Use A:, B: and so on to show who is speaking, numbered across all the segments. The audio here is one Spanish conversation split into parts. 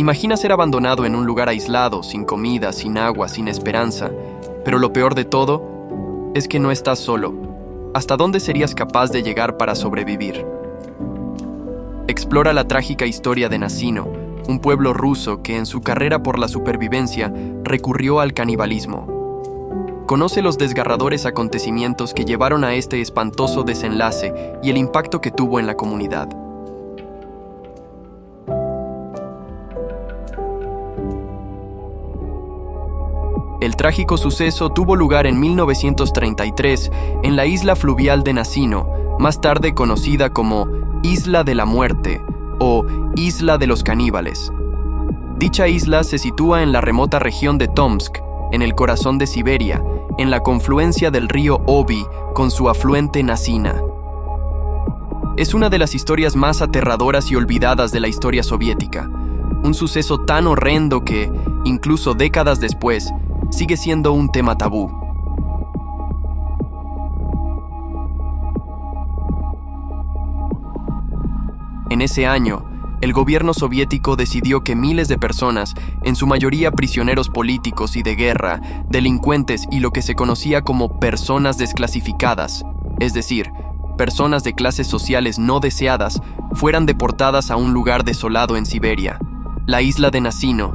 A: Imagina ser abandonado en un lugar aislado, sin comida, sin agua, sin esperanza. Pero lo peor de todo es que no estás solo. ¿Hasta dónde serías capaz de llegar para sobrevivir? Explora la trágica historia de Nasino, un pueblo ruso que en su carrera por la supervivencia recurrió al canibalismo. Conoce los desgarradores acontecimientos que llevaron a este espantoso desenlace y el impacto que tuvo en la comunidad. El trágico suceso tuvo lugar en 1933 en la isla fluvial de Nasino, más tarde conocida como Isla de la Muerte o Isla de los Caníbales. Dicha isla se sitúa en la remota región de Tomsk, en el corazón de Siberia, en la confluencia del río Obi con su afluente Nasina. Es una de las historias más aterradoras y olvidadas de la historia soviética, un suceso tan horrendo que, incluso décadas después, sigue siendo un tema tabú. En ese año, el gobierno soviético decidió que miles de personas, en su mayoría prisioneros políticos y de guerra, delincuentes y lo que se conocía como personas desclasificadas, es decir, personas de clases sociales no deseadas, fueran deportadas a un lugar desolado en Siberia, la isla de Nasino.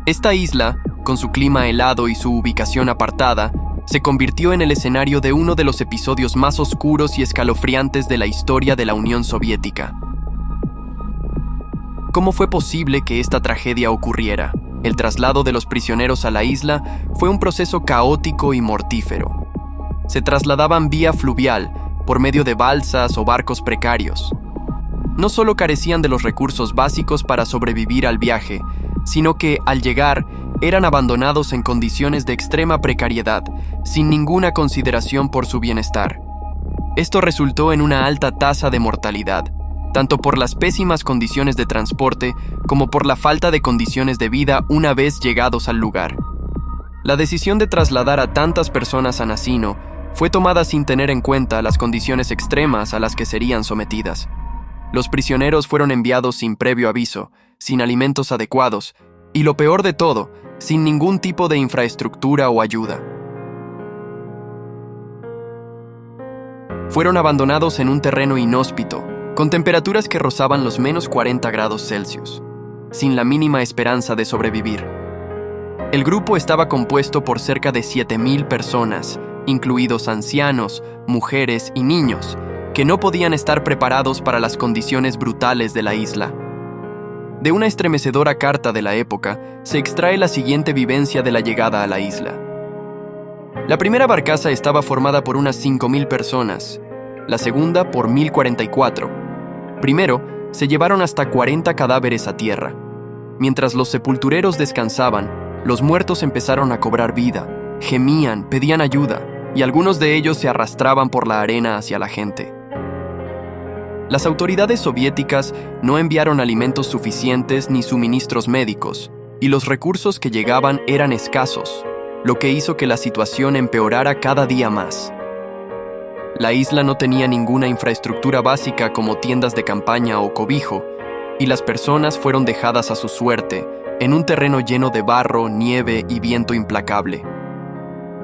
A: Esta isla, con su clima helado y su ubicación apartada, se convirtió en el escenario de uno de los episodios más oscuros y escalofriantes de la historia de la Unión Soviética. ¿Cómo fue posible que esta tragedia ocurriera? El traslado de los prisioneros a la isla fue un proceso caótico y mortífero. Se trasladaban vía fluvial, por medio de balsas o barcos precarios. No solo carecían de los recursos básicos para sobrevivir al viaje, sino que, al llegar, eran abandonados en condiciones de extrema precariedad, sin ninguna consideración por su bienestar. Esto resultó en una alta tasa de mortalidad, tanto por las pésimas condiciones de transporte como por la falta de condiciones de vida una vez llegados al lugar. La decisión de trasladar a tantas personas a Nasino fue tomada sin tener en cuenta las condiciones extremas a las que serían sometidas. Los prisioneros fueron enviados sin previo aviso, sin alimentos adecuados y, lo peor de todo, sin ningún tipo de infraestructura o ayuda. Fueron abandonados en un terreno inhóspito, con temperaturas que rozaban los -40 °C, sin la mínima esperanza de sobrevivir. El grupo estaba compuesto por cerca de 7,000 personas, incluidos ancianos, mujeres y niños, que no podían estar preparados para las condiciones brutales de la isla. De una estremecedora carta de la época, se extrae la siguiente vivencia de la llegada a la isla. La primera barcaza estaba formada por unas 5,000 personas, la segunda por 1,044. Primero, se llevaron hasta 40 cadáveres a tierra. Mientras los sepultureros descansaban, los muertos empezaron a cobrar vida, gemían, pedían ayuda, y algunos de ellos se arrastraban por la arena hacia la gente. Las autoridades soviéticas no enviaron alimentos suficientes ni suministros médicos, y los recursos que llegaban eran escasos, lo que hizo que la situación empeorara cada día más. La isla no tenía ninguna infraestructura básica como tiendas de campaña o cobijo, y las personas fueron dejadas a su suerte en un terreno lleno de barro, nieve y viento implacable.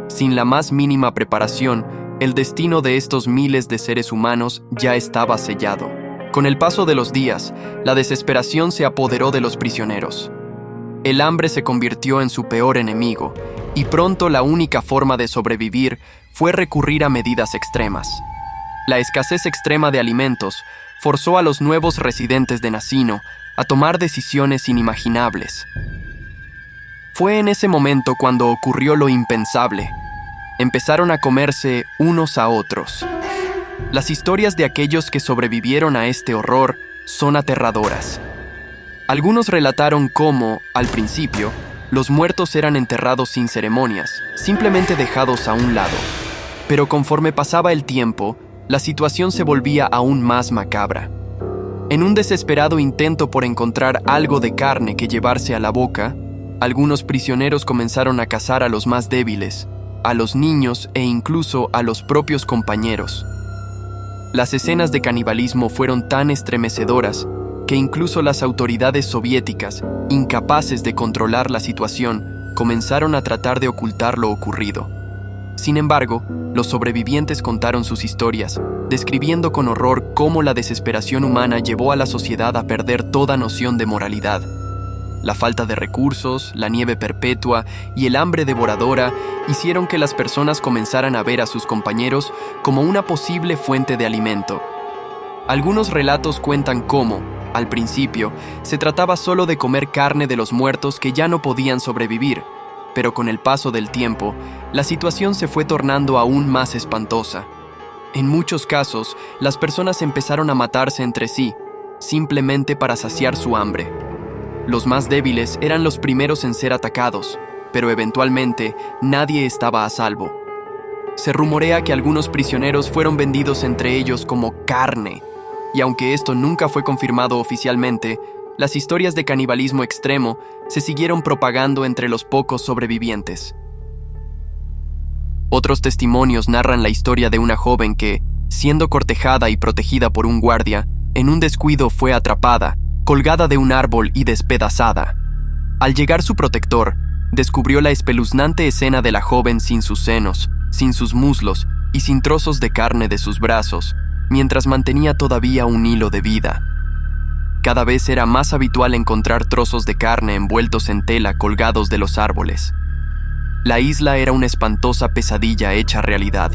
A: Sin la más mínima preparación, el destino de estos miles de seres humanos ya estaba sellado. Con el paso de los días, la desesperación se apoderó de los prisioneros. El hambre se convirtió en su peor enemigo, y pronto la única forma de sobrevivir fue recurrir a medidas extremas. La escasez extrema de alimentos forzó a los nuevos residentes de Nasino a tomar decisiones inimaginables. Fue en ese momento cuando ocurrió lo impensable. Empezaron a comerse unos a otros. Las historias de aquellos que sobrevivieron a este horror son aterradoras. Algunos relataron cómo, al principio, los muertos eran enterrados sin ceremonias, simplemente dejados a un lado. Pero conforme pasaba el tiempo, la situación se volvía aún más macabra. En un desesperado intento por encontrar algo de carne que llevarse a la boca, algunos prisioneros comenzaron a cazar a los más débiles, a los niños e incluso a los propios compañeros. Las escenas de canibalismo fueron tan estremecedoras que incluso las autoridades soviéticas, incapaces de controlar la situación, comenzaron a tratar de ocultar lo ocurrido. Sin embargo, los sobrevivientes contaron sus historias, describiendo con horror cómo la desesperación humana llevó a la sociedad a perder toda noción de moralidad. La falta de recursos, la nieve perpetua y el hambre devoradora hicieron que las personas comenzaran a ver a sus compañeros como una posible fuente de alimento. Algunos relatos cuentan cómo, al principio, se trataba solo de comer carne de los muertos que ya no podían sobrevivir, pero con el paso del tiempo, la situación se fue tornando aún más espantosa. En muchos casos, las personas empezaron a matarse entre sí, simplemente para saciar su hambre. Los más débiles eran los primeros en ser atacados, pero eventualmente nadie estaba a salvo. Se rumorea que algunos prisioneros fueron vendidos entre ellos como carne, y aunque esto nunca fue confirmado oficialmente, las historias de canibalismo extremo se siguieron propagando entre los pocos sobrevivientes. Otros testimonios narran la historia de una joven que, siendo cortejada y protegida por un guardia, en un descuido fue atrapada, colgada de un árbol y despedazada. Al llegar su protector, descubrió la espeluznante escena de la joven sin sus senos, sin sus muslos y sin trozos de carne de sus brazos, mientras mantenía todavía un hilo de vida. Cada vez era más habitual encontrar trozos de carne envueltos en tela colgados de los árboles. La isla era una espantosa pesadilla hecha realidad.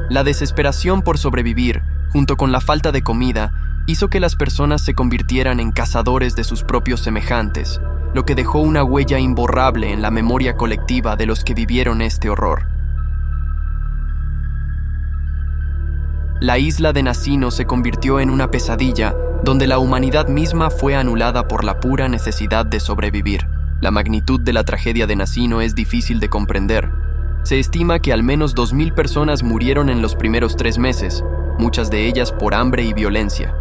A: La desesperación por sobrevivir, junto con la falta de comida, hizo que las personas se convirtieran en cazadores de sus propios semejantes, lo que dejó una huella imborrable en la memoria colectiva de los que vivieron este horror. La isla de Nasino se convirtió en una pesadilla donde la humanidad misma fue anulada por la pura necesidad de sobrevivir. La magnitud de la tragedia de Nasino es difícil de comprender. Se estima que al menos 2.000 personas murieron en los primeros 3 meses, muchas de ellas por hambre y violencia.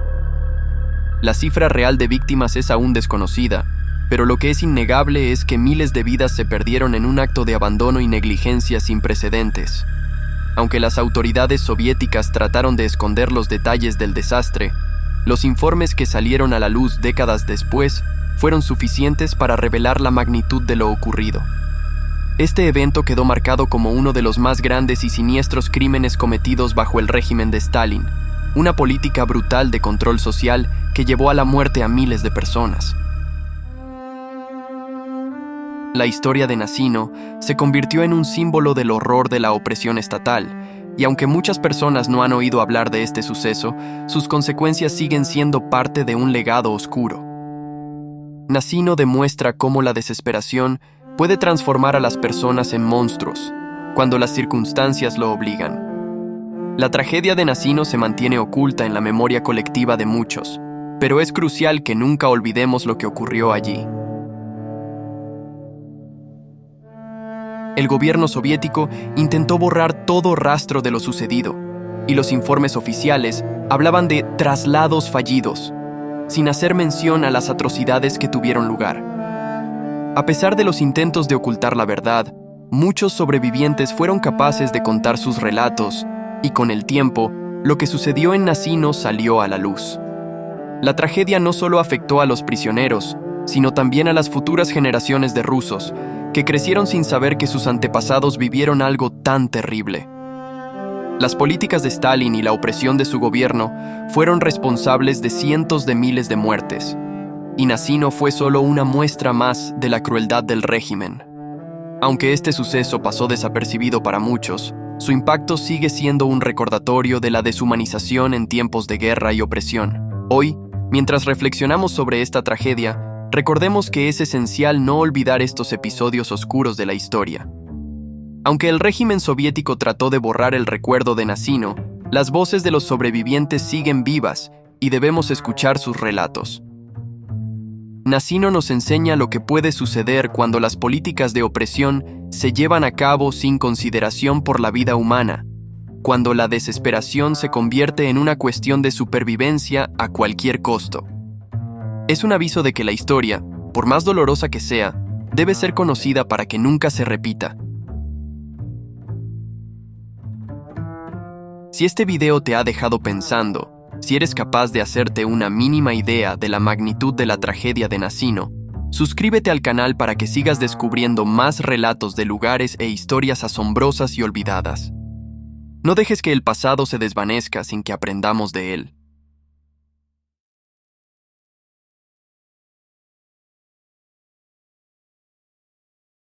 A: La cifra real de víctimas es aún desconocida, pero lo que es innegable es que miles de vidas se perdieron en un acto de abandono y negligencia sin precedentes. Aunque las autoridades soviéticas trataron de esconder los detalles del desastre, los informes que salieron a la luz décadas después fueron suficientes para revelar la magnitud de lo ocurrido. Este evento quedó marcado como uno de los más grandes y siniestros crímenes cometidos bajo el régimen de Stalin, una política brutal de control social que llevó a la muerte a miles de personas. La historia de Nasino se convirtió en un símbolo del horror de la opresión estatal, y aunque muchas personas no han oído hablar de este suceso, sus consecuencias siguen siendo parte de un legado oscuro. Nasino demuestra cómo la desesperación puede transformar a las personas en monstruos, cuando las circunstancias lo obligan. La tragedia de Nasino se mantiene oculta en la memoria colectiva de muchos, pero es crucial que nunca olvidemos lo que ocurrió allí. El gobierno soviético intentó borrar todo rastro de lo sucedido, y los informes oficiales hablaban de traslados fallidos, sin hacer mención a las atrocidades que tuvieron lugar. A pesar de los intentos de ocultar la verdad, muchos sobrevivientes fueron capaces de contar sus relatos, y con el tiempo, lo que sucedió en Nasino salió a la luz. La tragedia no solo afectó a los prisioneros, sino también a las futuras generaciones de rusos, que crecieron sin saber que sus antepasados vivieron algo tan terrible. Las políticas de Stalin y la opresión de su gobierno fueron responsables de cientos de miles de muertes, y Nasino fue solo una muestra más de la crueldad del régimen. Aunque este suceso pasó desapercibido para muchos, su impacto sigue siendo un recordatorio de la deshumanización en tiempos de guerra y opresión. Hoy, mientras reflexionamos sobre esta tragedia, recordemos que es esencial no olvidar estos episodios oscuros de la historia. Aunque el régimen soviético trató de borrar el recuerdo de Nasino, las voces de los sobrevivientes siguen vivas y debemos escuchar sus relatos. Nasino nos enseña lo que puede suceder cuando las políticas de opresión se llevan a cabo sin consideración por la vida humana, cuando la desesperación se convierte en una cuestión de supervivencia a cualquier costo. Es un aviso de que la historia, por más dolorosa que sea, debe ser conocida para que nunca se repita. Si este video te ha dejado pensando, Si eres capaz de hacerte una mínima idea de la magnitud de la tragedia de Nacino, suscríbete al canal para que sigas descubriendo más relatos de lugares e historias asombrosas y olvidadas. No dejes que el pasado se desvanezca sin que aprendamos de él.